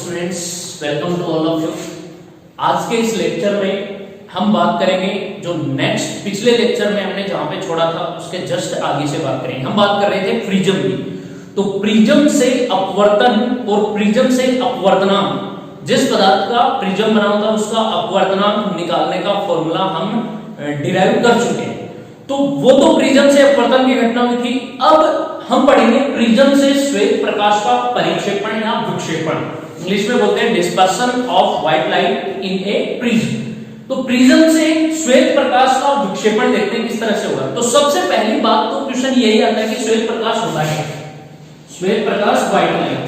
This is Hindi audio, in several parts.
Students, welcome to all of you. आज के इस लेक्चर में हम बात करेंगे जो नेक्स्ट पिछले लेक्चर में हमने जहां पे छोड़ा था उसके जस्ट आगे से बात करेंगे। हम बात कर रहे थे प्रिज्म की। तो प्रिज्म से अपवर्तन और प्रिज्म से अपवर्तनांक, जिस पदार्थ का प्रिज्म बना होता है उसका अपवर्तनांक निकालने का फॉर्मूला हम डिराइव कर चुके हैं। तो वो तो प्रिज्म से अपवर्तन की घटना हुई थी। अब हम पढ़ेंगे प्रिज्म से श्वेत प्रकाश का परिक्षेपण या विक्षेपण। इंग्लिश में बोलते हैं dispersion of white light in A prism. तो प्रिज्म से श्वेत प्रकाश का विक्षेपण देखते हैं किस तरह से होगा। तो सबसे पहली बात तो क्वेश्चन यही आता है कि श्वेत प्रकाश होता है, श्वेत प्रकाश व्हाइट लाइट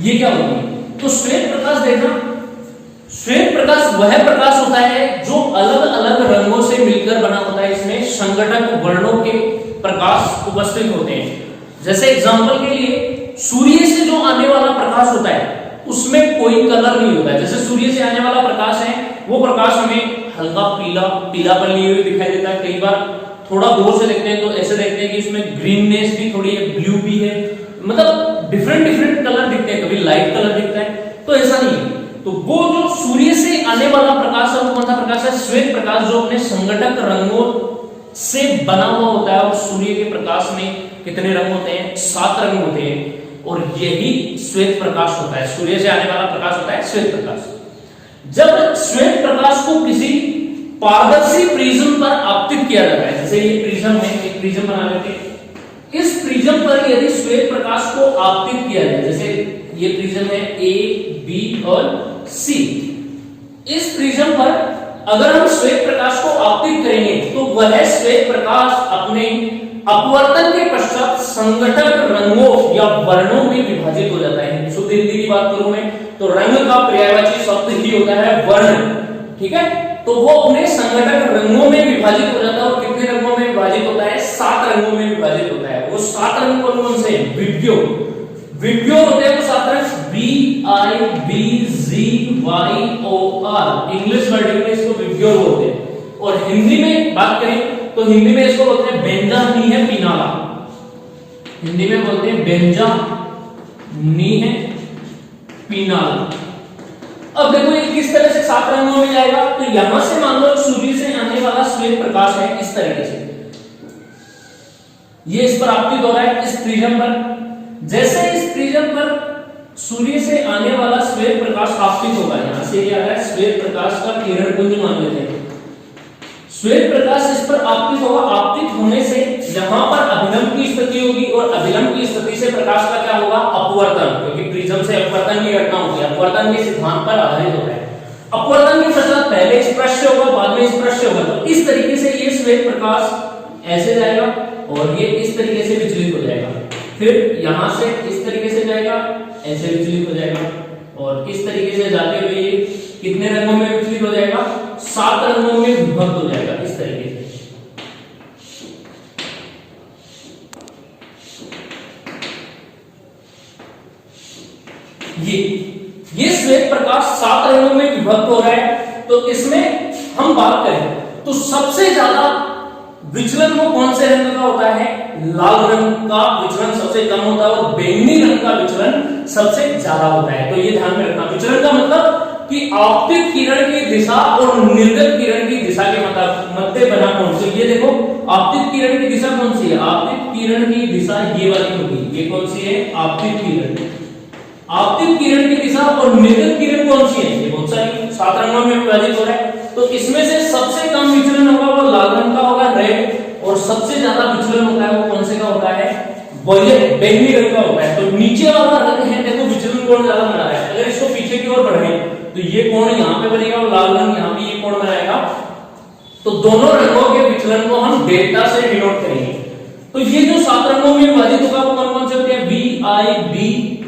ये क्या होती है। तो श्वेत प्रकाश देखना, श्वेत प्रकाश वह प्रकाश होता है जो अलग अलग रंगों से मिलकर बना होता है। इसमें संघटक वर्णों के प्रकाश उपस्थित होते हैं। जैसे एग्जांपल के लिए सूर्य से जो आने वाला प्रकाश होता है उसमें कोई कलर नहीं होता है। जैसे सूर्य से आने वाला प्रकाश है वो प्रकाश हमें हल्का पीलापन लिए हुए दिखाई देता है। कई बार थोड़ा गौर से देखते हैं तो ऐसे देखते हैं कि इसमें ग्रीननेस भी थोड़ी है, ब्लू भी है, मतलब डिफरेंट कलर दिखते हैं। कभी लाइट कलर दिखता है, तो ऐसा नहीं है। तो वो जो सूर्य से आने वाला प्रकाश है वो कौन सा प्रकाश है? श्वेत प्रकाश, जो अपने संघटक रंगों से बना हुआ होता है। और सूर्य के प्रकाश में कितने रंग होते हैं? 7 रंग होते हैं। और यही श्वेत प्रकाश होता है। सूर्य से आने वाला प्रकाश होता है श्वेत प्रकाश। जब श्वेत प्रकाश को किसी पारदर्शी प्रिज्म पर आपतित किया जाता है, जैसे ये प्रिज्म है, एक प्रिज्म बना लेते हैं। इस प्रिज्म पर यदि श्वेत प्रकाश को आपतित किया जाए, जैसे ये प्रिज्म है ए, बी और सी। इस प्रिज्म पर अगर हम श्वेत प्रकाश को आपतित करेंगे तो वह श्वेत प्रकाश अपने अपवर्तन के पश्चात संघटक रंगों या वर्णों में विभाजित हो जाता है। शुद्ध हिंदी की बात करूं मैं तो रंग का पर्यायवाची शब्द ही होता है वर्ण, ठीक है। तो वो अपने संघटक रंगों में विभाजित हो जाता है। और कितने रंगों में विभाजित होता है? 7 रंगों में विभाजित होता है। वो 7 रंग कौन कौन से? विब्ग्यो होते हैं वो 7 रंग, BIBZYOR। इंग्लिश वर्डिंग में इसको विब्ग्यो बोलते हैं। और हिंदी में बात करें तो हिंदी में इसको बोलते हैं बेंजा नी है पिनाला। हिंदी में बोलते हैं बेंजा नी है पिनाला। अब देखो ये किस तरह से 7 रंगों में जाएगा। तो यहां से मान लो सूर्य से आने वाला श्वेत प्रकाश है, इस तरीके से ये इस पर आपतित हो रहा है इस प्रिज्म पर। जैसे इस प्रिज्म पर सूर्य से आने वाला श्वेत प्रकाश आपतित होगा, यहां से क्या है श्वेत प्रकाश का किरण पुंज मान लेते हैं। श्वेत प्रकाश इस पर आपतित होगा। आपतित होने से यहां पर अभिलंब की स्थिति होगी और अभिलंब की स्थिति से प्रकाश का क्या होगा? अपवर्तन, क्योंकि प्रिज्म से अपवर्तन की घटना होगी। अपवर्तन के सिद्धांत पर आधारित होता है। अपवर्तन के पश्चात पहले स्पृश्य होगा, बाद में स्पृश्य होगा। तो इस तरीके से ये श्वेत प्रकाश ऐसे जाएगा और ये इस तरीके से विचलित हो जाएगा। फिर यहां से इस तरीके से जाएगा, ऐसे विचलित हो जाएगा। और इस तरीके से जाते हुए ये कितने रंगों में विचलित हो जाएगा? 7 रंगों में विभक्त हो जाएगा इस तरीके से। ये श्वेत प्रकाश 7 रंगों में विभक्त हो रहा है। तो इसमें हम बात करें तो सबसे ज्यादा विचलन वो कौन से रंग का होता है? लाल रंग का विचलन सबसे कम होता है और बैंगनी रंग का विचलन सबसे ज्यादा होता है। तो ये ध्यान में रखना। विचलन का मतलब कि आपतित किरण की दिशा और निर्गत किरण की दिशा के मध्य बना कौन सी? ये देखो आपतित किरण की दिशा कौन सी है? आपतित किरण की दिशा ये वाली होगी। ये कौन सी है? आपतित किरण। आपतित किरण की दिशा और निर्गत किरण कौन सी है? ये बहुत सारी 7 रंगों में विभाजित हो रहा है। तो इसमें से सबसे कम विचलन होगा वो लाल रंग का होगा, रेड। और सबसे ज्यादा विचलन होता है वो कौन से का होता है? वायलेट, बैंगनी रंग का होता है। तो नीचे वाला रंग है, देखो विचलन कोण ज्यादा बना रहा है। अगर इसको पीछे की ओर बढ़ाएं तो ये कोण यहाँ पे बनेगा और लाल रंग यहाँ पे ये कोण बनाएगा। तो दोनों रंगों के विचलन को हम डेल्टा से डिनोट करेंगे। तो ये जो 7 रंगों में विभाजित होगा वो कौन कौन से होते हैं? BIBZYOR।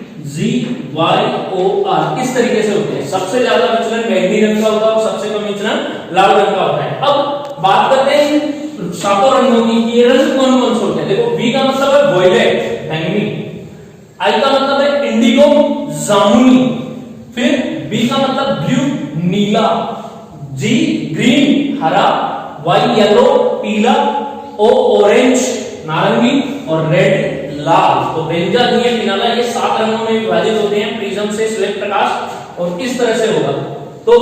किस तरीके से होते हैं? सबसे ज्यादा विचलन बैंगनी रंग का होता है और सबसे कम विचलन लाल रंग का होता है। अब बात करते हैं 7 रंगों की। ये रंग कौन कौन से होते हैं? देखो B का मतलब है वायलेट, बैंगनी। I का मतलब है इंडिगो, जामुनी। फिर B का मतलब ब्लू, नीला। G ग्रीन, हरा। Y येलो, पीला। O ऑरेंज, नारंगी। और रेड, लाल। तो बेंजा नी है पिनाला, ये 7 रंगों में विभाजित होते हैं प्रिज्म से श्वेत प्रकाश और इस तरह से होगा। तो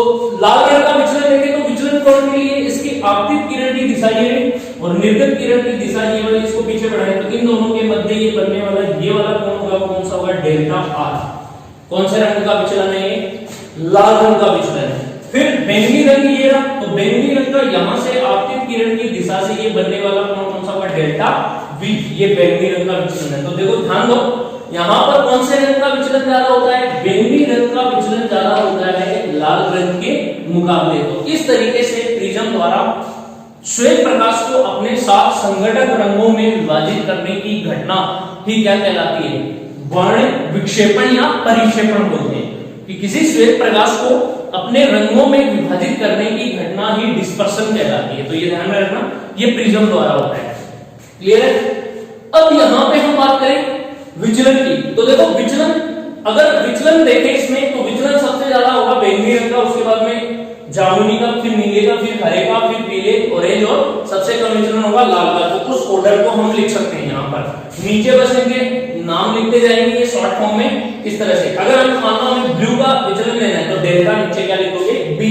लाल रंग का विचलन देखें तो विचलन कोण के लिए इसकी आपतित किरण की दिशा ये और निर्गत किरण की दिशा ये वाली, इसको पीछे बढ़ाएं तो इन दोनों के मध्य ये बनने वाला ये वाला कोण होगा, कौन सा होगा, डेल्टा आर। कौन से रंग का विचलन है ये, लाल रंग का विचलन है। फिर बैंगनी रंग ये रहा, तो बैंगनी रंग का यहां से आपतित किरण की दिशा से ये बनने वाला कोण कौन सा होगा, डेल्टा वी। ये बैंगनी रंग का विचलन है। तो देखो ध्यान दो, यहां पर कौन से रंग का विचलन ज्यादा होता है, बैंगनी रंग का विचलन ज्यादा होता है लाल रंग के मुकाबले। तो इस तरीके से प्रिज्म द्वारा श्वेत प्रकाश को अपने 7 संघटक रंगों में विभाजित करने की घटना ही क्या कहलाती है, वर्ण विक्षेपण या परिक्षेपण बोलते हैं। कि किसी श्वेत प्रकाश को अपने रंगों में विभाजित करने की घटना ही डिस्पर्शन कहलाती है। तो ये ध्यान में रखना, ये प्रिज्म द्वारा होता है। क्लियर है। अब यहां पे हम बात करें विचलन की, तो देखो विचलन, अगर विचलन देखें इसमें तो विचलन सबसे ज्यादा होगा बैंगनी रंग का, उसके बाद में जामुनी का, फिर नीले का, फिर हरे का, फिर पीले, ऑरेंज और सबसे कम विचलन होगा लाल का। तो उस ऑर्डर को हम लिख सकते हैं यहाँ पर। नीचे बस इनके नाम लिखते जाएंगे ये शॉर्ट फॉर्म में इस तरह से। अगर हम मान लो हमें ब्लू का विचलन लेना है तो डेल्टा नीचे क्या लिखोगे, बी।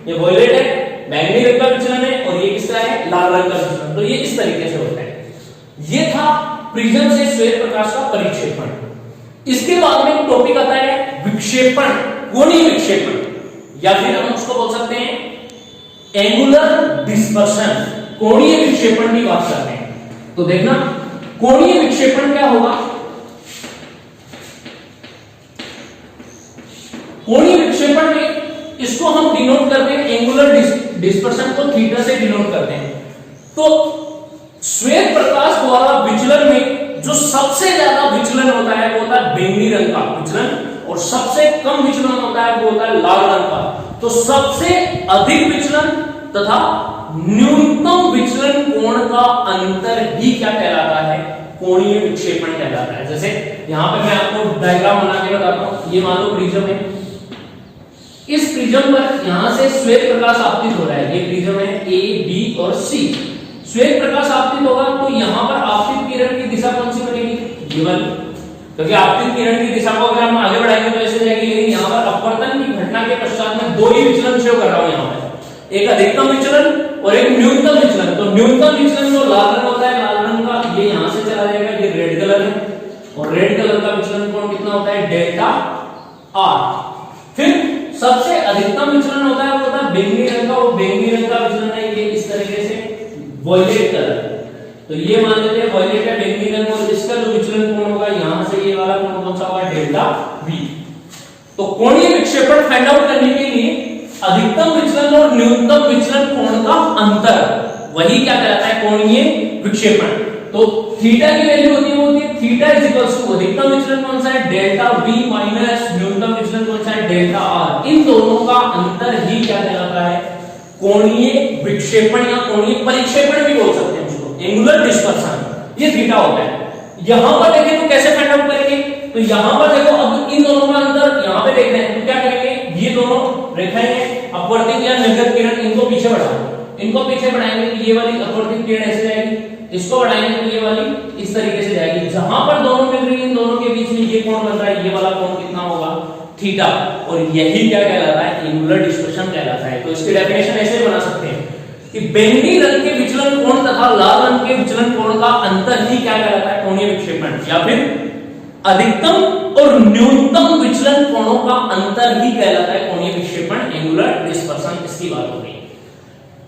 ये वॉयलेट है, बैंगनी रंग का विचलन है, और ये किसका है, लाल रंग का विचलन। तो ये इस तरीके से होता है। ये था प्रिज्म से श्वेत प्रकाश का परिक्षेपण। इसके बाद में टॉपिक आता है विक्षेपण, कोणीय विक्षेपण, या फिर हम उसको बोल सकते हैं एंगुलर डिस्पर्शन। कोणीय विक्षेपण की बात करते हैं तो देखना कोणीय विक्षेपण क्या होगा। कोणीय विक्षेपण में इसको हम डिनोट करते हैं, एंगुलर डिस्पर्शन को थीटा से डिनोट करते हैं। तो श्वेत प्रकाश द्वारा विचलन में जो सबसे ज्यादा विचलन होता है वो होता है बैंगनी रंग का विचलन, और सबसे कम विचलन होता है वो होता है लाल रंग का। तो सबसे अधिक विचलन तथा न्यूनतम विचलन कोण का अंतर ही क्या कहलाता है, कोणीय विक्षेपण कहलाता है। जैसे यहां पे मैं आपको डायग्राम बना के बताता हूं। ये मान लो प्रिज्म है, इस प्रिज्म पर यहां से श्वेत प्रकाश आपतित हो रहा है। ये प्रिज्म है ए, बी और सी। श्वेत प्रकाश आपतित होगा तो यहां पर आपतित किरण की दिशा कौन सी बनेगी, ये वाली, क्योंकि आपतित किरण की दिशा को अगर हम आगे बढ़ाएंगे तो ऐसे जाएगी। लेकिन यहां पर अपवर्तन की घटना के पश्चात में दो ही विचलन शो कर रहा हूं यहां पर, एक अधिकतम विचलन और एक न्यूनतम विचलन। तो न्यूनतम विचलन जो लाल रंग होता है, लाल रंग का ये यहां से चला जाएगा, ये रेड कलर है, और रेड कलर का विचलन कोण कितना होता है, डेल्टा आर। फिर सबसे अधिकतम विचलन होता है वो होता है बैंगनी रंग का, वो बैंगनी रंग का विचलन है ये इस तरीके से वॉयलेट कलर। तो ये मान लेते हैं वॉयलेट है बैंगनी रंग, और इसका जो विचलन कोण होगा यहां से ये वाला कोण कौन सा होगा, डेल्टा वी। तो कोणीय विक्षेपण फाइंड आउट करने के लिए अधिकतम विचलन और न्यूनतम विचलन कोण का अंतर, वही क्या कहलाता है, कोणीय विक्षेपण। तो थीटा की वैल्यू होती है थीटा इज इक्वल्स टू अधिकतम विचलन कौन सा है, डेल्टा वी माइनस न्यूनतम विचलन कौन सा है, डेल्टा आर। इन दोनों का अंतर ही क्या कहलाता है, कोणीय विक्षेपण या कोणीय परिक्षेपण भी बोल सकते हैं उसको, एंगुलर डिस्पर्शन। ये थीटा होता है। यहां पर देखें तो कैसे फाइंड आउट करेंगे, तो यहां पर देखो अब इन दोनों का अंतर यहां पे देख रहे हैं तो क्या करेंगे, ये दोनों रेखाएं हैं अपवर्तित या निर्गत किरण, इनको पीछे बढ़ाओ, इनको पीछे बढ़ाएंगे तो ये वाली अपवर्तित किरण ऐसे जाएगी, इसको बढ़ाएंगे तो ये वाली इस तरीके से जाएगी। जहां पर दोनों मिल रही है इन दोनों के बीच में ये कोण बन रहा है, ये वाला कोण कितना होगा, थीटा। और यही क्या कहलाता है, एंगुलर डिस्पर्शन कहलाता है। तो इसकी डेफिनेशन ऐसे बना सकते हैं कि बैंगनी रंग के विचलन कोण तथा लाल रंग के विचलन कोण का अंतर ही क्या कहलाता है, कोणीय विक्षेपण, या फिर अधिकतम और न्यूनतम विचलन कोणों का अंतर ही कहलाता है कोणीय विक्षेपण, एंगुलर डिस्पर्शन। इसकी बात हो गई।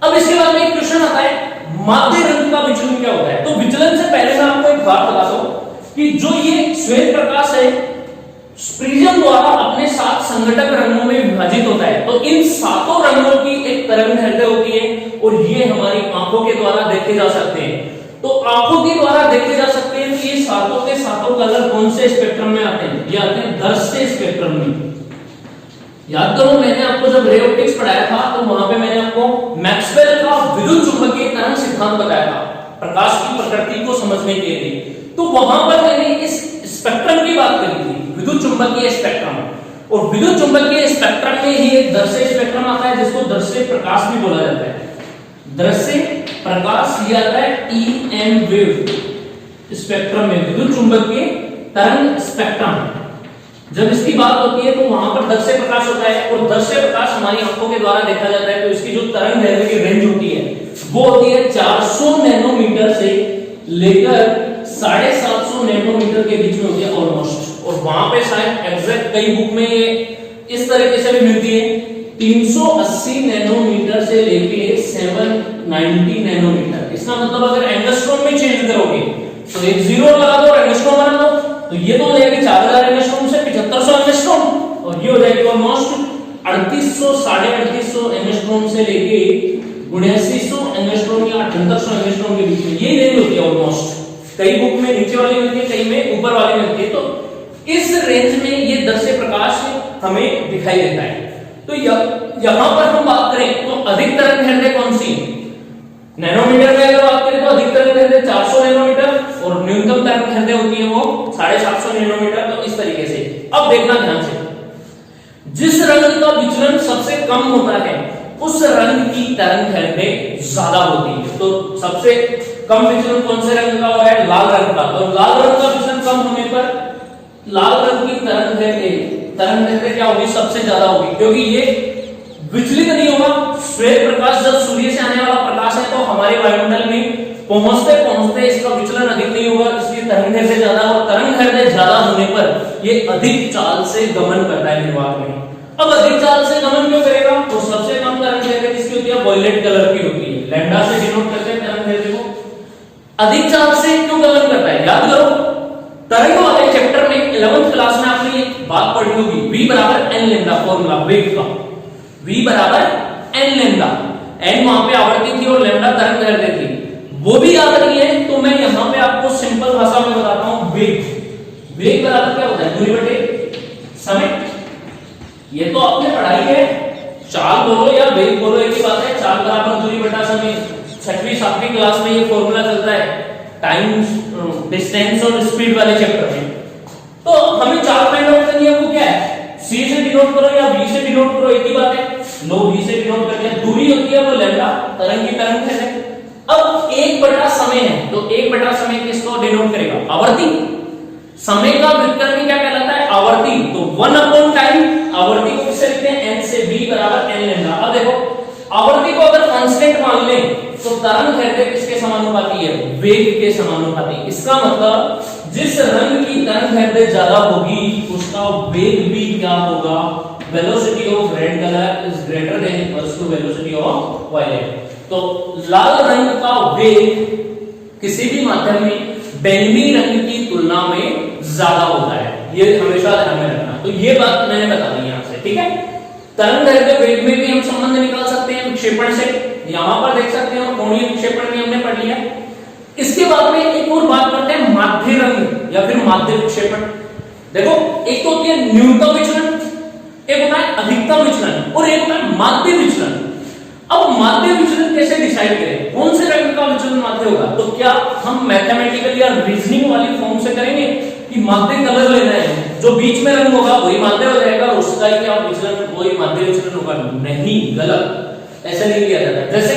अब इसके बाद में एक क्वेश्चन आता है माध्य रंग का विचलन क्या होता है। तो विचलन से पहले मैं आपको एक बात बताता हूं कि जो ये श्वेत प्रकाश है प्रिज्म द्वारा अपने 7 संघटक रंगों में विभाजित होता है। तो इन 7 रंगों की एक तरंगदैर्घ्य होती है और ये हमारी आंखों के द्वारा देखे जा सकते हैं। तो आंखों के द्वारा देखे जा सकते हैं तो ये सातों के सातों कलर कौन से स्पेक्ट्रम में आते हैं, ये आते हैं दृश्य स्पेक्ट्रम में। याद करो मैंने आपको जब रे ऑप्टिक्स पढ़ाया था तो वहां पे मैंने आपको मैक्सवेल का विद्युत चुंबकीय तरंग सिद्धांत बताया था प्रकाश की प्रकृति को समझने के लिए। तो वहां पर मैंने इस स्पेक्ट्रम की बात करी थी, विद्युत चुंबकीय स्पेक्ट्रम। और विद्युत चुंबकीय स्पेक्ट्रम में ही एक दृश्य स्पेक्ट्रम आता है जिसको दृश्य प्रकाश भी बोला जाता है। दृश्य प्रकाश ये आता है EM वेव स्पेक्ट्रम में, विद्युत चुंबकीय तरंग स्पेक्ट्रम जब इसकी बात होती है तो वहां पर दृश्य प्रकाश होता है, और दृश्य प्रकाश हमारी आंखों के द्वारा देखा जाता है। तो इसकी जो तरंग दैर्घ्य की रेंज होती है वो होती है 400 नैनोमीटर से लेकर 750 नैनोमीटर के बीच में होती है ऑलमोस्ट। और वहां पे शायद एग्जैक्ट कई बुक में ये इस तरीके से भी मिलती है 380 नैनोमीटर से लेके 790 नैनोमीटर। इसका मतलब अगर एंगस्ट्रॉम में चेंज करोगे तो एक जीरो लगा दो और एंगस्ट्रॉम बना दो, तो ये तो हो जाएगी 4000 एंगस्ट्रॉम से 7500 एंगस्ट्रॉम, और ये हो जाएगी ऑलमोस्ट 3800 350 एंगस्ट्रॉम से लेके 7900 एंगस्ट्रॉम या 7800 एंगस्ट्रॉम के बीच में ये रेंज होती है ऑलमोस्ट। कई बुक में नीचे वाली मिलती है, कई में ऊपर वाली मिलती है। तो इस रेंज में ये दृश्य प्रकाश हमें दिखाई देता है। तो यहां पर हम बात करें तो अधिक तरंग दैर्घ्य कौन सी है? नैनोमीटर में अगर बात करें तो अधिक तरंग दैर्घ्य 400 नैनोमीटर, और न्यूनतम तरंग दैर्घ्य होती है वो 750 नैनोमीटर। तो इस तरीके से अब देखना ध्यान से, जिस रंग का विचलन सबसे कम होता है उस रंग की तरंग दैर्घ्य ज्यादा होती है। तो सबसे कम विचलन कौन से रंग का है? लाल रंग का। तो लाल रंग का विचलन कम होने पर लाल रंग की तरंग दैर्घ्य क्या होगी? सबसे ज्यादा होगी, क्योंकि ये विचलित नहीं होगा। श्वेत प्रकाश जब सूर्य से आने वाला प्रकाश है तो हमारे वायुमंडल में पहुंचते पहुंचते इसका विचलन अधिक नहीं होगा, इसकी तरंग दैर्घ्य ज्यादा, और तरंग दैर्घ्य ज्यादा होने पर ये अधिक चाल से गमन करता है निर्वात में। अब अधिक चाल से गमन क्यों करेगा? तो सबसे कम तरंग दैर्घ्य किसकी होती है? वॉयलेट कलर की होती है। लैम्डा से डिनोट करते हैं तरंग दैर्घ्य को। अधिक चाल से क्यों गमन करता है? याद करो, तरंग वाले चैप्टर में 11th क्लास में आपने ये बात पढ़ी होगी, v बराबर n लैम्डा फॉर्मूला वेग का। v बराबर n लैम्डा, n वहां पे आवर्ती थी और लैम्डा तरंग दैर्घ्य थी, वो भी याद नहीं है तो मैं यहां पे आपको सिंपल भाषा में बताता हूं। वेग बराबर क्या होता है? दूरी बटे समय। ये तो आपने पढ़ाई है, चाल बोलो या वेग बोलो एक ही बात है। चाल बराबर दूरी बटा समय, 6वीं 7वीं क्लास में ये फॉर्मूला चलता है टाइम, डिस्टेंस और स्पीड वाले चैप्टर में। तो हमें चाल फाइंड आउट करनी है, वो क्या है? c से डिनोट करो या v से डिनोट करो, एक ही बात है। लो v से डिनोट कर दिया, दूरी होती है वो लैम्डा, तरंग की तरंग है। अब 1 बटा समय है, तो 1 बटा समय किसको डिनोट करेगा? आवर्ती। समय का व्युत्क्रमी क्या कहलाता है? आवर्ती। तो 1 अपॉन टाइम, आवर्ती को किससे लिखते हैं? n से। v बराबर n लैम्डा। अब देखो, आवर्ती को अगर कांस्टेंट मान ले तो तरंग दैर्घ्य किसके समानुपाती है? वेग के समानुपाती। इसका मतलब जिस रंग की तरंग दैर्घ्य ज्यादा होगी उसका वेग भी क्या होगा? Velocity of red colour is greater than equals to velocity of violet. तो लाल रंग का वेग किसी भी माध्यम में बैंगनी रंग की तुलना में ज्यादा होता है, ये हमेशा ध्यान में रखना। तो ये बात मैंने बता दी यहां से, ठीक है। तरंग दैर्घ्य वेग में भी हम संबंध निकाल सकते हैं विक्षेपण से, यहां पर देख सकते हैं, कोणीय विक्षेपण भी हमने पढ़ लिया। इसके बाद में एक और बात करते हैं माध्य रंग या फिर माध्य विक्षेपण। देखो, एक तो होती है न्यूनतम विचलन, एक होता है अधिकतम विचलन, और एक होता है माध्य विचलन। अब माध्य विचलन कैसे डिसाइड करें? कौन से रंग का विचलन माध्य होगा? तो क्या हम मैथमेटिकल या रीजनिंग वाली फॉर्म से करेंगे कि माध्य कलर लेना है, जो बीच में रंग होगा वही माध्य हो जाएगा, उसका ही क्या विचलन वही माध्य विचलन होगा? नहीं, गलत, ऐसा नहीं किया जाता। जैसे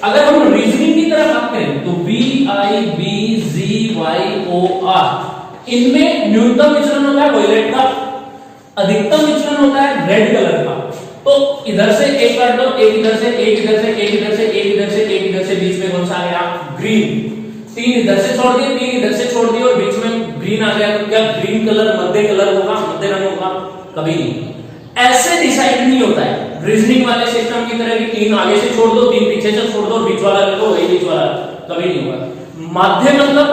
अगर हम रीजनिंग की तरफ बात करें तो V I B Z Y O R, इनमें न्यूनतम विचलन होता है वॉयलेट का, अधिकतम विचलन होता है रेड कलर का। तो इधर से एक काट दो, एक इधर से, एक इधर से, एक इधर से, एक इधर से, एक इधर से, बीच में कौन सा आ गया? ग्रीन। 3 इधर से छोड़ दिए, 3 इधर से छोड़ दिए और बीच में ग्रीन आ गया। तो क्या ग्रीन कलर मध्य कलर होगा, मध्य रंग होगा? कभी नहीं। ऐसे डिसाइड नहीं होता है रीजनिंग वाले सिस्टम की तरह कि 3 आगे से छोड़ दो, 3 पीछे से छोड़ दो, बीच वाला ले लो, वही बीच वाला, कभी नहीं होगा। माध्य मतलब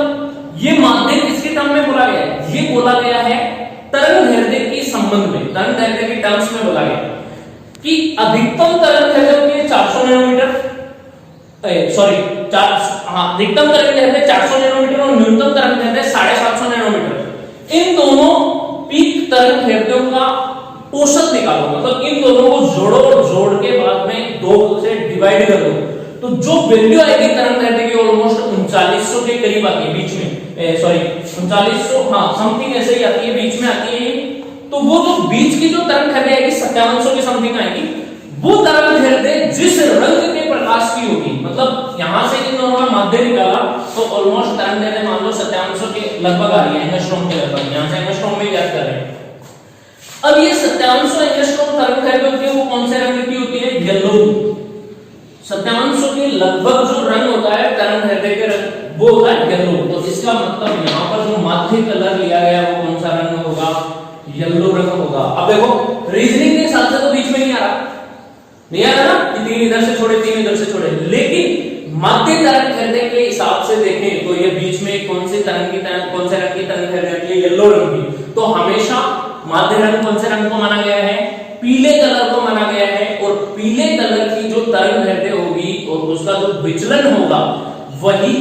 ये माध्य किसके टर्म में बोला गया है? ये बोला गया है तरंग दैर्घ्य के संबंध में, तरंग दैर्घ्य के टर्म्स में बोला गया कि अधिकतम तरंग दैर्घ्य होती है 400 नैनोमीटर, अधिकतम तरंग दैर्घ्य 400 नैनोमीटर और न्यूनतम तरंग दैर्घ्य 750 नैनोमीटर। इन दोनों पीक तरंग दैर्घ्यों का औसत निकालो, मतलब इन दोनों को जोड़ो और जोड़ के बाद में 2 से डिवाइड कर दो, तो जो वैल्यू आएगी तरंग दैर्घ्य की ऑलमोस्ट 3900 के करीब आती है, बीच में 3900, हाँ समथिंग ऐसे ही आती है, बीच में आती है। तो वो जो बीच की जो तरंग दैर्घ्य आएगी 5700 के समथिंग आएगी, वो तरंग दैर्घ्य जिस रंग के प्रकाश की होगी, मतलब यहां से इन दोनों का माध्य निकाला तो ऑलमोस्ट तरंग दैर्घ्य मान लो 5700 के लगभग आ रही है, एंगस्ट्रॉम के लगभग। यहां से एंगस्ट्रॉम में ज्ञात कर रहे हैं। अब ये 5700 एंगस्ट्रॉम तरंगदैर्घ्य होती है वो कौन से रंग की होती है? येलो। 5700 के लगभग जो रंग होता है तरंगदैर्घ्य के रंग वो होता है येलो। तो इसका मतलब यहाँ पर जो माध्य कलर लिया गया है वो कौन सा रंग होगा? येलो रंग होगा। अब देखो रीजनिंग के हिसाब से तो बीच में नहीं आ रहा, नहीं आ रहा ना कि 3 इधर से छोड़े 3 इधर से छोड़े, लेकिन माध्य तरंगदैर्घ्य के हिसाब से देखें तो ये बीच में कौन से रंग की तरंगदैर्घ्य है? येलो रंग की। तो हमेशा माध्य रंग कौन से रंग को माना गया है? पीले कलर को माना गया है। और पीले कलर की जो तरंगदैर्घ्य होगी और उसका जो विचलन होगा वही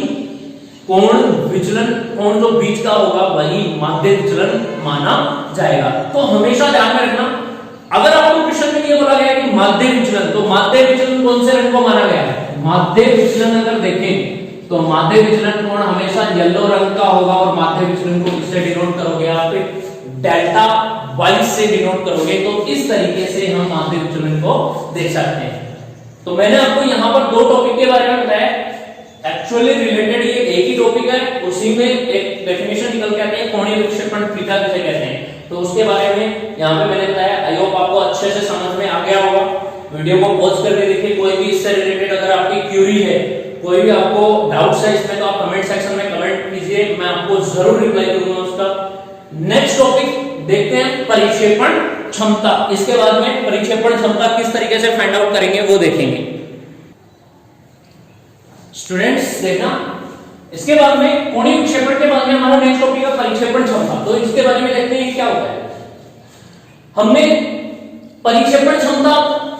कोण विचलन, कोण जो बीच का होगा वही माध्य विचलन माना जाएगा। तो हमेशा ध्यान में रखना, अगर आपको क्वेश्चन में ये बोला गया कि माध्य विचलन, तो माध्य विचलन कौन से रंग को माना गया है? माध्य विचलन अगर देखें तो माध्य विचलन कोण हमेशा येलो रंग का होगा। और माध्य विचलन को किससे डिनोट करोगे आप? डेल्टा वाई से डिनोट करोगे। तो इस तरीके से हम माध्य विचलन को देख सकते हैं। तो मैंने आपको यहाँ पर 2 टॉपिक के बारे में बताया, एक्चुअली रिलेटेड ये एक ही टॉपिक है, उसी में एक डेफिनेशन निकल के आते हैं कोणीय विक्षेपण थीटा किसे कहते हैं। तो उसके बारे में यहाँ पे मैंने बताया। आई होप आपको अच्छे से समझ में आ गया होगा। वीडियो को पॉज करके देखिए, कोई भी इससे रिलेटेड अगर आपकी क्यूरी है, कोई भी आपको डाउट्स है इसमें, तो आप कमेंट सेक्शन में कमेंट कीजिए, मैं आपको जरूर रिप्लाई करूंगा उसका। नेक्स्ट टॉपिक देखते हैं परिक्षेपण क्षमता। इसके बाद में परिक्षेपण क्षमता किस तरीके से फाइंड आउट करेंगे वो देखेंगे। स्टूडेंट्स देखना, इसके बाद में कोणीय विक्षेपण के बाद में हमारा नेक्स्ट टॉपिक है परिक्षेपण क्षमता। तो इसके बारे में देखते हैं क्या होता है। हमने परिक्षेपण क्षमता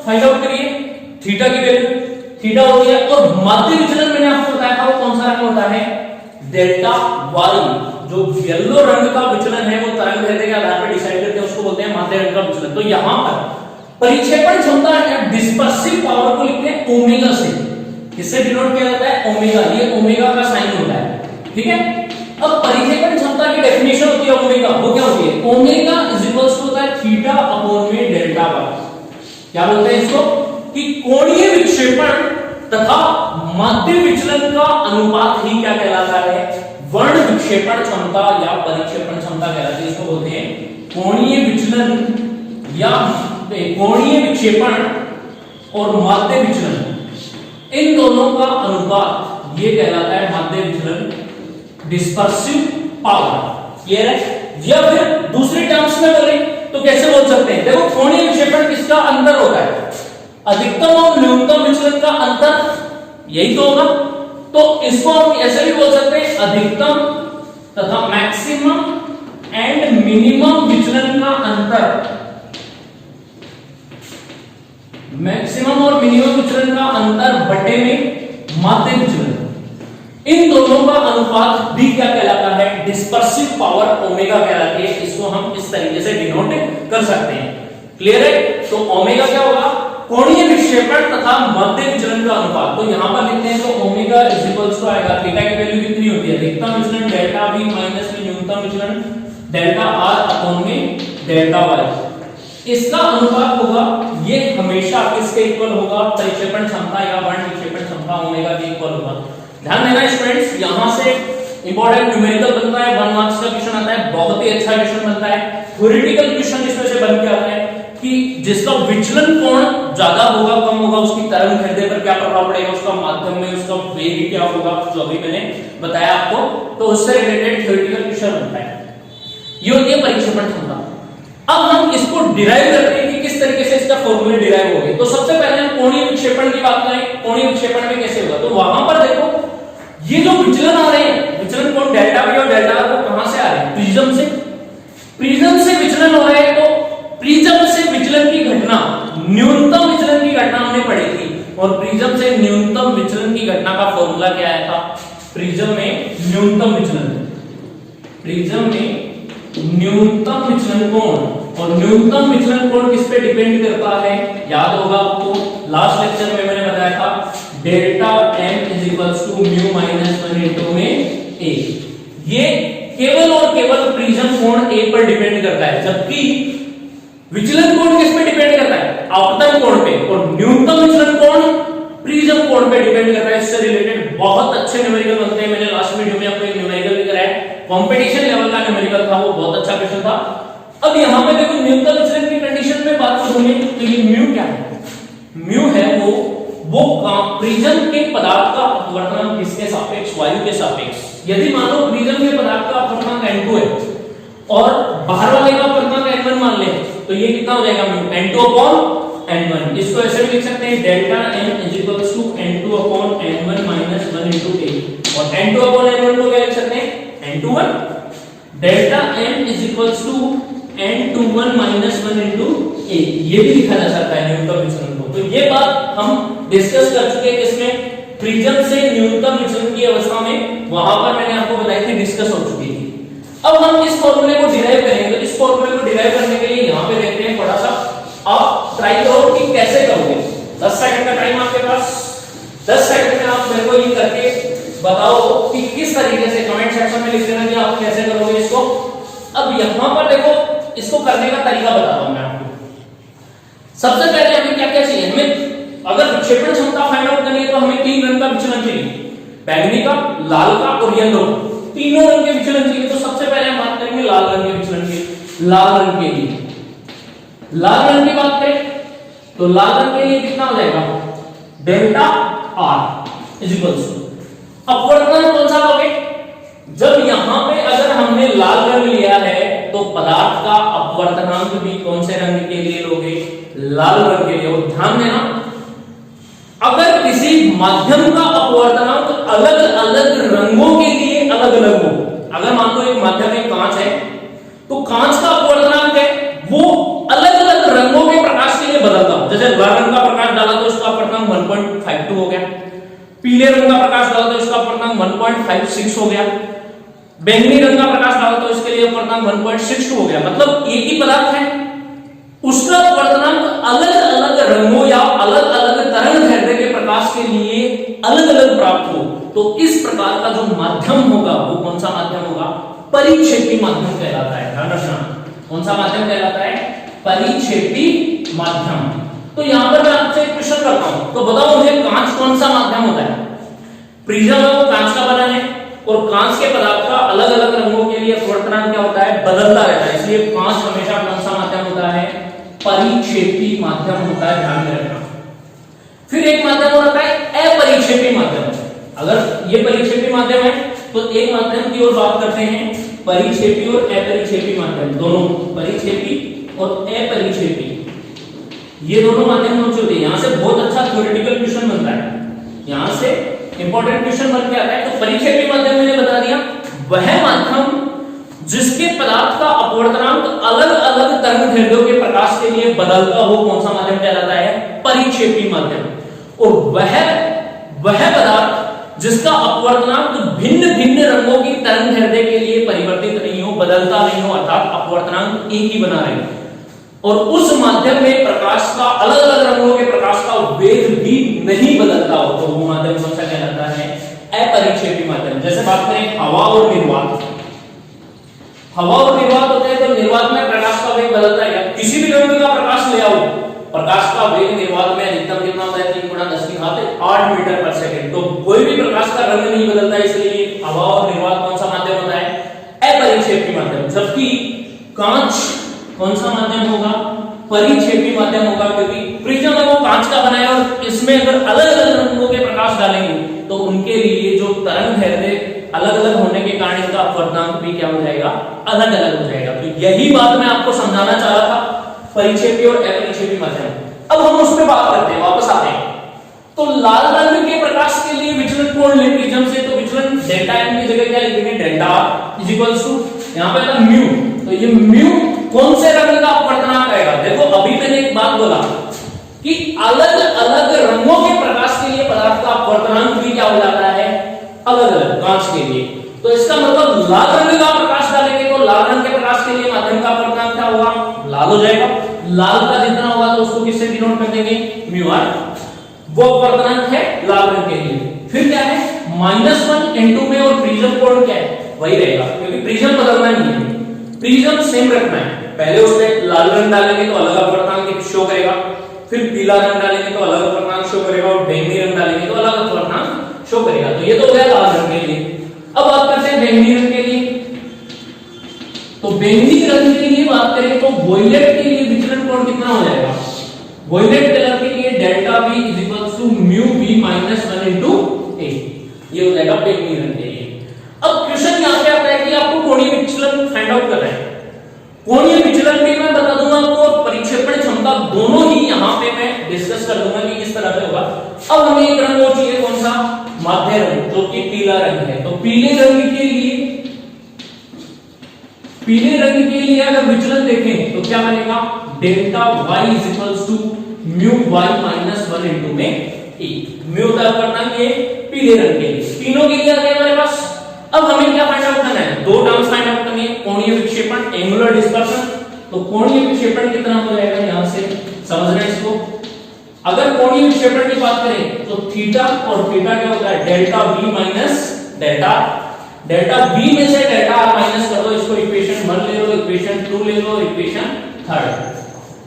फाइंड आउट करिए, थीटा की वैल्यू थीटा हो गया। और माध्य विचलन मैंने आपको बताया था वो कौन सा रंग होता है? Delta Y. जो येलो रंग का विचलन है वो तरंगदैर्घ्य के आधार पर डिसाइड करते हैं, उसको बोलते हैं माध्य रंग का विचलन। तो यहां पर परिक्षेपण क्षमता या डिस्पर्सिव पावर को लिखते हैं ओमेगा से। किससे डिनोट किया जाता है? ओमेगा। ये ओमेगा का साइन होता है, ठीक है। अब परिक्षेपण क्षमता की डेफिनेशन होती है ओमेगा, वो क्या होती है? ओमेगा इज इक्वल्स टू होता है थीटा अपॉन में डेल्टा वाई। क्या बोलते हैं इसको? कि कोणीय विक्षेपण तथा माध्य विचलन का अनुपात ही क्या कहलाता है? वर्ण विक्षेपण क्षमता या परिक्षेपण क्षमता कहलाती है। इसको बोलते हैं कोणीय विचलन या कोणीय विक्षेपण और माध्य विचलन, इन दोनों का अनुपात ये कहलाता है माध्य विचलन, डिस्पर्सिव पावर। क्लियर है? या फिर दूसरे टर्म्स में बोलें तो कैसे बोल सकते हैं? देखो कोणीय विक्षेपण किसका अंतर होता है? अधिकतम और न्यूनतम विचलन का अंतर, यही तो होगा। तो इसको हम ऐसे भी बोल सकते हैं अधिकतम तथा मैक्सिमम एंड मिनिमम विचलन का अंतर। मैक्सिमम और मिनिमम विचलन का अंतर बटे में माध्य विचलन, इन दोनों का अनुपात भी क्या कहलाता है? डिस्पर्सिव पावर ओमेगा कहलाती है। इसको हम इस तरीके से डिनोट कर सकते हैं। क्लियर है? तो ओमेगा क्या होगा? कोणीय विक्षेपण तथा माध्य विचलन का अनुपात। तो यहां पर लिखते हैं तो ओमेगा इज इक्वल्स टू आएगा, थीटा की वैल्यू कितनी होती है? अधिकतम विचलन डेल्टा v माइनस में न्यूनतम विचलन डेल्टा r अपॉन में डेल्टा y। इसका अनुपात होगा, ये हमेशा किसके इक्वल होगा? परिक्षेपण क्षमता या वर्ण विक्षेपण क्षमता ओमेगा के इक्वल होगा। ध्यान देना स्टूडेंट्स, यहां से इंपॉर्टेंट न्यूमेरिकल बनता है, 1 मार्क्स का क्वेश्चन आता है, बहुत ही अच्छा क्वेश्चन बनता है। थ्योरेटिकल क्वेश्चन इसमें से बन के आता है कि जिसका विचलन कोण ज्यादा होगा कम होगा उसकी तरंगदैर्घ्य पर क्या प्रभाव पड़ेगा, उसका माध्यम में उसका वेग क्या होगा, जो अभी मैंने बताया आपको। तो उससे रिलेटेड थ्योरेटिकल क्वेश्चन बनता है। ये होती है परिक्षेपण क्षमता। अब हम इसको डिराइव करते हैं कि किस तरीके से इसका फॉर्मूला डिराइव होगा। तो सबसे पहले हम कोणीय विक्षेपण की बात करें, कोणीय विक्षेपण में कैसे होगा। तो वहां पर देखो ये जो विचलन आ रहे हैं, विचलन कोण डेल्टा v और डेल्टा r वो कहां से आ रहे हैं? प्रिज्म से। प्रिज्म से विचलन हो रहे हैं, तो प्रिज्म से विचलन की घटना, न्यूनतम विचलन की घटना हमने पढ़ी थी। और प्रिज्म से न्यूनतम विचलन की घटना का फॉर्मूला क्या आया था? प्रिज्म में न्यूनतम विचलन, प्रिज्म में न्यूनतम विचलन कोण, और न्यूनतम विचलन कोण किस पे डिपेंड करता है? याद होगा आपको, लास्ट लेक्चर में मैंने बताया था delta m is equals to mu minus 1 into में a। ये केवल और केवल प्रिज्म कोण a पर डिपेंड करता है, जबकि विचलन कोण किस पे डिपेंड करता है? आपतन कोण पे। और न्यूनतम विचलन कोण प्रिज्म कोण पे डिपेंड करता है। इससे रिलेटेड बहुत अच्छे न्यूमेरिकल बनते हैं। मैंने लास्ट वीडियो में आपको एक न्यूमेरिकल भी कराया, कंपटीशन लेवल का न्यूमेरिकल था, वो बहुत अच्छा क्वेश्चन था। अब यहां पे देखो न्यूनतम विचलन की कंडीशन में बात करूंगे तो ये म्यू क्या है? म्यू है वो प्रिज्म के पदार्थ का अपवर्तनांक किसके सापेक्ष? वायु के सापेक्ष। यदि मान लो प्रिज्म के पदार्थ का अपवर्तनांक n2 है और बाहर वाले का अपवर्तनांक n1 मान ले, तो ये कितना हो जाएगा? Mu n2 upon n1। इसको ऐसे भी लिख सकते हैं delta n equals to n2 upon n1 minus 1 into a, और n2 अपॉन n1 को क्या लिख सकते हैं? n21 delta n equals to n21 minus 1 into a। ये भी लिखा जा सकता है न्यूनतम विचलन को। तो ये बात हम डिस्कस कर चुके हैं किसमें? प्रिज्म से न्यूनतम विचलन की अवस्था में, वहां पर मैंने आपको बताया थी, डिस्कस हो चुकी थी। अब हम इस फॉर्मूले को डिराइव करेंगे। तो इस फॉर्मूले को डिराइव करने के लिए यहां पे देखते हैं थोड़ा सा, आप ट्राई करो कि कैसे करोगे। 10 सेकंड का टाइम आपके पास, 10 सेकंड में आप मेरे को ये करके बताओ कि किस तरीके से, कमेंट सेक्शन में लिख देना कि आप कैसे करोगे इसको। अब यहां पर देखो, इसको करने का तरीका बताता हूं मैं आपको। सबसे पहले हमें क्या क्या चाहिए? हमें अगर विक्षेपण क्षमता फाइंड आउट करनी है तो हमें 3 रंग का विचलन चाहिए, बैंगनी का, लाल का और येलो, तीनों रंग के विचलन चाहिए। तो सबसे पहले हम बात करेंगे लाल रंग के विचलन की। लाल रंग के लिए, लाल रंग की बात करें तो लाल रंग के लिए कितना हो जाएगा? डेल्टा R इक्वल्स टू अपवर्तनांक कौन सा लोगे? जब यहां पे अगर हमने लाल रंग लिया है तो पदार्थ का अपवर्तनांक भी कौन से रंग के लिए लोगे? लाल रंग के लिए। और ध्यान देना, अगर किसी माध्यम का अपवर्तनांक अलग अलग रंगों के लिए अलग अलग हो, अगर मान लो एक माध्यम में कांच है तो कांच का अपवर्तनांक है वो अलग अलग रंगों के प्रकाश के लिए बदलता हो। जैसे लाल रंग का प्रकाश डाला तो इसका अपवर्तनांक 1.52 हो गया, पीले रंग का प्रकाश डाला तो इसका अपवर्तनांक 1.56 हो गया, बैंगनी रंग का प्रकाश डाला तो इसके लिए अपवर्तनांक 1.62 हो गया। मतलब एक ही पदार्थ है, उसका अपवर्तनांक अलग अलग रंगों या अलग अलग तरंगदैर्ध्य के प्रकाश के लिए अलग अलग प्राप्त हो। तो इस प्रकार का जो माध्यम होगा वो कौन सा माध्यम होगा? परिक्षेपी माध्यम कहलाता है। ध्यान रखना, कौन सा माध्यम कहलाता है? परिक्षेपी माध्यम। तो यहां पर मैं आपसे एक क्वेश्चन करता हूं, तो बताओ मुझे कांच कौन सा माध्यम होता है? प्रिज्म है वो कांच का बना है और कांच के पदार्थ का अलग अलग रंगों के लिए अपवर्तनांक क्या होता है? बदलता रहता है। इसलिए कांच हमेशा कौन सा माध्यम होता है? परिक्षेपी माध्यम होता है। ध्यान में रखना। फिर एक माध्यम होता है अपरिक्षेपी माध्यम। अगर ये परिक्षेपी माध्यम है तो एक माध्यम की ओर बात करते हैं, परिक्षेपी और अपरिक्षेपी माध्यम, दोनों परिक्षेपी और अपरिक्षेपी, ये दोनों माध्यम कौन से होते हैं? यहां से बहुत अच्छा थ्योरेटिकल क्वेश्चन बनता है, यहां से इंपॉर्टेंट क्वेश्चन बन के आता है। तो परिक्षेपी माध्यम मैंने बता दिया, वह माध्यम जिसके पदार्थ का अपवर्तनांक अलग अलग तरंगदैर्ध्यों के प्रकाश के लिए बदलता हो, कौन सा माध्यम कहलाता है? परिक्षेपी माध्यम। और वह पदार्थ जिसका अपवर्तनांक भिन्न भिन्न रंगों की तरंगदैर्ध्य के लिए परिवर्तित नहीं हो, बदलता नहीं हो, अर्थात अपवर्तनांक एक ही बना रहे, और उस माध्यम में प्रकाश का अलग अलग रंगों के प्रकाश का वेग भी नहीं बदलता हो, तो वो माध्यम कौन सा कहलाता है? अपरिक्षेपी माध्यम। जैसे बात करें हवा और निर्वात, हवा और निर्वात होते हैं, तो निर्वात में प्रकाश का वेग बदलता है क्या? किसी भी रंग का प्रकाश ले आओ, प्रकाश का वेग निर्वात में अधिकतम कितना होता है? 3 × 10⁸ मीटर पर सेकंड। तो कोई भी प्रकाश का रंग नहीं बदलता, इसलिए हवा और निर्वात कौन सा माध्यम होता है? अपरिक्षेपी माध्यम। जबकि कांच कौन सा माध्यम होगा? परिक्षेपी माध्यम होगा, क्योंकि प्रिज्म है वो कांच का बना है और इसमें अगर अलग अलग रंगों के प्रकाश डालेंगे तो उनके लिए जो तरंगदैर्ध्य अलग अलग होने के कारण इसका अपवर्तनांक भी क्या हो जाएगा? अलग अलग हो जाएगा। तो यही बात मैं आपको समझाना चाह रहा था, परिक्षेपी और अपरिक्षेपी माध्यम। अब हम उस पर बात करते हैं, वापस आते हैं। तो लाल रंग के प्रकाश के लिए विचलन कोण ले प्रिज्म से, तो विचलन डेल्टा m की जगह क्या लिखेंगे? डेल्टा R इक्वल्स टू, यहां पे था म्यू, तो ये म्यू कौन से रंग का अपवर्तनांक आएगा? देखो अभी मैंने एक बात बोला कि अलग अलग रंगों के प्रकाश के लिए पदार्थ का अपवर्तनांक भी क्या हो जाता है? अलग अलग। कांच के लिए तो इसका मतलब लाल रंग का प्रकाश डालेंगे तो लाल रंग के प्रकाश के लिए माध्यम का अपवर्तनांक क्या होगा? लाल हो जाएगा। लाल का जितना होगा तो उसको किससे डिनोट कर देंगे? Mu R. वो अपवर्तनांक है लाल रंग के लिए। फिर क्या है? -1 n2 में, और प्रिज्म कोण क्या है? वही रहेगा, क्योंकि प्रिज्म बदलना नहीं है, प्रिज्म सेम रखना है। पहले उसमें लाल रंग डालेंगे तो अलग अपवर्तनांक शो करेगा, फिर पीला रंग डालेंगे तो अलग अपवर्तनांक शो करेगा, और बैंगनी रंग डालेंगे तो अलग अपवर्तनांक शो करेगा। तो ये तो हो गया लाल रंग के लिए। अब बात करते हैं बैंगनी रंग के लिए। तो बैंगनी रंग के लिए बात करें तो वॉयलेट के लिए विचलन कोण कितना हो जाएगा? वॉयलेट कलर के लिए delta V is equals to mu V minus 1 into A, ये हो जाएगा बैंगनी रंग के लिए। अब क्वेश्चन यहां पे आता है कि आपको कोणीय विचलन फाइंड आउट करना है। कोणीय विचलन भी मैं बता दूंगा आपको, परिक्षेपण क्षमता दोनों ही यहां पे मैं डिस्कस कर दूंगा कि किस तरह से होगा। अब हमें एक रंग और चाहिए, कौन सा? माध्य रंग, जो कि पीला रंग है। तो पीले रंग के लिए अगर विचलन देखें तो क्या बनेगा? Delta y is equals to mu y minus 1 into में a। म्यू का करना ये पीले रंग के लिए, तीनों के लिए आ गया हमारे पास। अब हमें क्या फाइंड आउट करना है? दो टर्म्स फाइंड आउट करनी है, कोणीय विक्षेपण, एंगुलर डिस्पर्शन। तो कोणीय विक्षेपण कितना हो जाएगा यहां से समझना है इसको। अगर कोणीय विक्षेपण की बात करें तो थीटा, और थीटा क्या होता है? Delta v minus delta v में से डेल्टा r माइनस कर दो, इसको इक्वेशन 1 ले लो, इक्वेशन 2 ले लो, इक्वेशन 3।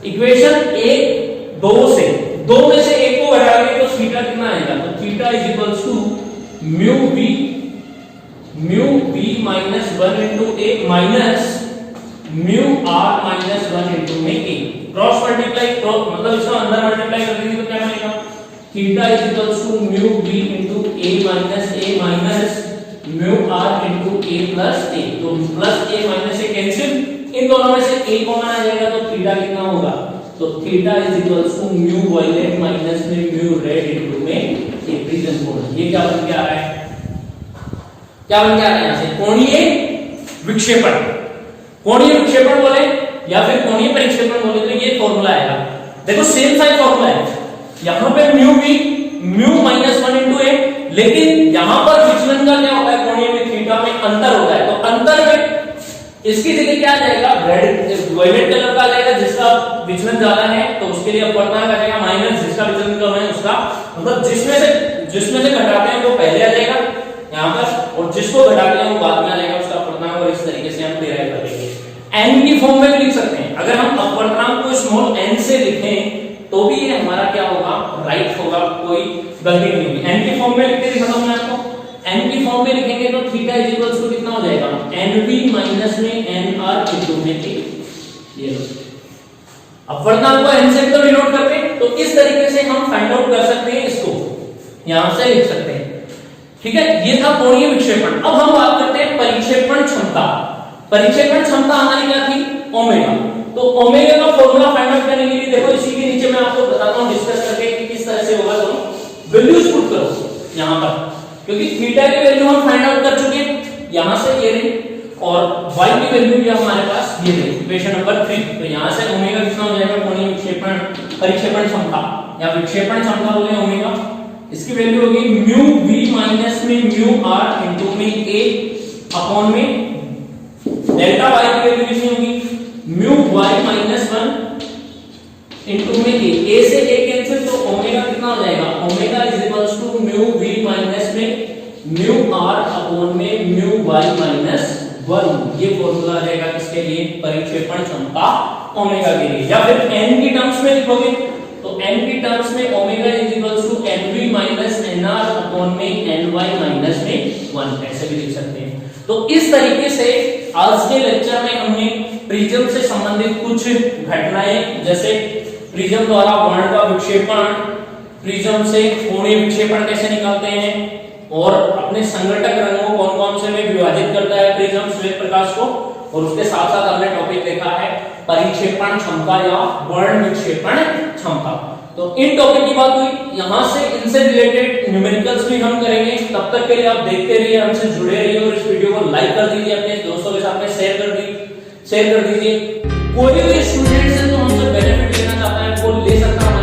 इक्वेशन 1 2 में से एक को घटाएंगे तो थीटा कितना आएगा? तो theta is equals to mu v minus 1 into a minus mu r minus 1 into में a। क्रॉस मल्टीप्लाई, मतलब इसका अंदर मल्टीप्लाई कर देंगे तो क्या बनेगा? Theta is equals to mu v into a minus mu r into a plus a। तो plus a minus a cancel, इन दोनों में से a कॉमन आ जाएगा तो थीटा कितना होगा? तो theta is equals to mu violet minus में म्यू रेड इनटू में a प्रिज्म कोण। ये क्या बन के आ रहा है? क्या बन के आ रहा है यहां से? कोणीय विक्षेपण। कोणीय विक्षेपण बोले या फिर कोणीय परिक्षेपण बोले तो ये फॉर्मूला आएगा। देखो सेम साइज फॉर्मूला है, यहां पे mu v mu minus 1 into a, लेकिन यहां पर विचलन का क्या होता है? कोणीय में थीटा में अंतर होता है। तो अंतर में इसकी जगह क्या आ जाएगा? रेड वायलेट कलर का आ जाएगा, जिसका विचलन ज्यादा है तो उसके लिए अपवर्तनांक आ जाएगा माइनस, जिसका विचलन कम है उसका, मतलब जिसमें से घटाते हैं वो पहले आ जाएगा यहां पर, और जिसको घटाते हैं वो बाद में आ जाएगा उसका अपवर्तनांक। और इस तरीके से हम डिराइव कर लेंगे। n की फॉर्म में भी लिख सकते हैं। अगर हम अपवर्तनांक को स्मॉल n से लिखें तो भी ये हमारा क्या होगा? राइट होगा, कोई गलती नहीं होगी। n की फॉर्म में लिख के दिखाता हूं मैं आपको। n की फॉर्म में लिखेंगे तो थीटा इज इक्वल्स टू कितना हो जाएगा? nv माइनस में nr इनटू में a। ये लो, अपवर्तनांक को n से तो डिनोट करते हैं, तो इस तरीके से हम फाइंड आउट कर सकते हैं, इसको यहां से लिख सकते हैं। ठीक है, ये था कोणीय विक्षेपण। अब हम बात करते हैं परिक्षेपण क्षमता। परिक्षेपण क्षमता हमारी क्या थी? ओमेगा। तो ओमेगा का फॉर्मूला फाइंड आउट करने के लिए देखो इसी के नीचे मैं आपको बताता हूं डिस्कस करके कि किस तरह से होगा। तो वैल्यूज पुट करो यहां पर, क्योंकि थीटा की वैल्यू हम फाइंड आउट कर चुके हैं, यहां से ये रही, और y की वैल्यू भी हमारे पास ये रही, इक्वेशन नंबर 3। तो यहां से ओमेगा कितना हो जाएगा? कोणीय विक्षेपण परिक्षेपण क्षमता या विक्षेपण क्षमता बोले ओमेगा, इसकी वैल्यू होगी म्यू v माइनस में म्यू r इनटू में a अपॉन में डेल्टा y की वैल्यू कितनी होगी? म्यू y माइनस 1 इनटू में a से a कैंसिल, तो ओमेगा कितना हो जाएगा? Omega is equals to mu v minus में म्यू r अपॉन में म्यू y माइनस 1। ये फॉर्मूला आ जाएगा किसके लिए? परिक्षेपण क्षमता ओमेगा के लिए। या फिर n की टर्म्स में लिखोगे तो n की टर्म्स में omega is equals to nv minus nr upon में ny माइनस में 1, ऐसे भी लिख सकते हैं। तो इस तरीके से आज के लेक्चर में हमने प्रिज्म से संबंधित कुछ घटनाएं, जैसे प्रिज्म द्वारा वर्ण का विक्षेपण, प्रिज्म से कोणीय विक्षेपण कैसे निकालते हैं, और अपने संघटक रंगों कौन कौन से में विभाजित करता है प्रिज्म श्वेत प्रकाश को, और उसके साथ साथ हमने टॉपिक देखा है परिक्षेपण क्षमता या वर्ण विक्षेपण क्षमता। तो इन टॉपिक की बात हुई, यहां से इनसे रिलेटेड न्यूमेरिकल्स भी हम करेंगे। तब तक के लिए आप देखते रहिए, हमसे जुड़े रहिए, और इस वीडियो को लाइक कर दीजिए, अपने दोस्तों के साथ में शेयर कर दीजिए। कोई भी स्टूडेंट है तो हमसे बेनिफिट लेना चाहता है वो ले सकता है।